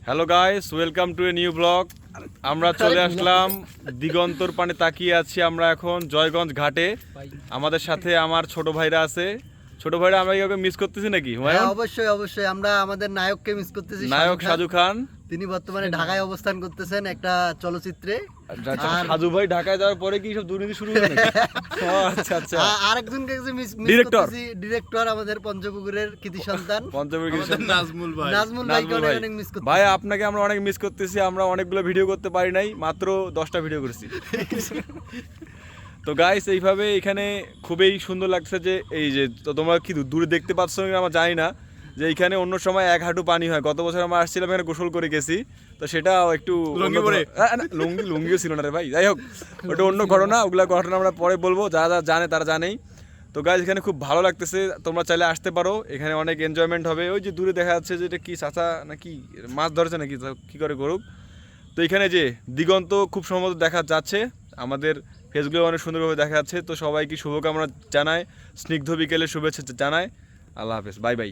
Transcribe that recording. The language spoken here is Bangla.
Hello guys, welcome to a new blog. আমরা চলে আসলাম দিগন্তর পানে তাকিয়ে আছি আমরা এখন জয়গঞ্জ ঘাটে। আমাদের সাথে আমার ছোট ভাইরা আছে। ছোট ভাইরা আমরা কাউকে মিস করতেছি নাকি? হ্যাঁ, অবশ্যই অবশ্যই আমরা আমাদের নায়ককে মিস করতেছি। নায়ক সাজু খান, তিনি বর্তমানে ঢাকায় অবস্থান করতেছেন একটা চলচ্চিত্রে। সাজু ভাই ঢাকায় যাওয়ার পরে কি সব দুর্নীতি শুরু হলো নাকি? আচ্ছা আচ্ছা। আরেকজনকে মিস করতেছি, ডিরেক্টর আমাদের পঞ্চপুকুরের কৃতি সন্তান নাজমুল ভাইকে অনেক মিস করতেছি। ভাই আপনাকে আমরা অনেক মিস করতেছি। আমরা অনেকগুলো ভিডিও করতে পারি নাই, মাত্র 10টা ভিডিও করেছি। তো গাইস, এইভাবে এখানে খুবই সুন্দর লাগছে যে এই যে তোমরা কি দূরে দেখতে পাচ্ছ আমরা জানি না যে এইখানে অন্য সময় এক হাঁটু পানি হয়। গত বছর আমরা আসছিলাম এখানে গোসল করে গেছি, তো সেটা একটু লুঙ্গিও ছিল না রে ভাই। যাই হোক, ওটা অন্য ঘটনা, ওগুলা ঘটনা আমরা পরে বলবো। যারা যারা জানে তারা জানেই। তো গাইস, এখানে খুব ভালো লাগতেছে, তোমরা চাইলে আসতে পারো, এখানে অনেক এনজয়মেন্ট হবে। ওই যে দূরে দেখা যাচ্ছে যে এটা কি চাচা নাকি মাছ ধরছে নাকি, কি করে করুক। তো এখানে যে দিগন্ত খুব সম্ভবত দেখা যাচ্ছে, আমাদের ফেসগুলো অনেক সুন্দরভাবে দেখা যাচ্ছে। তো সবাইকে শুভকামনা জানায়, স্নিগ্ধ বিকেলের শুভেচ্ছা জানায়। আল্লাহ হাফেজ, বাই বাই।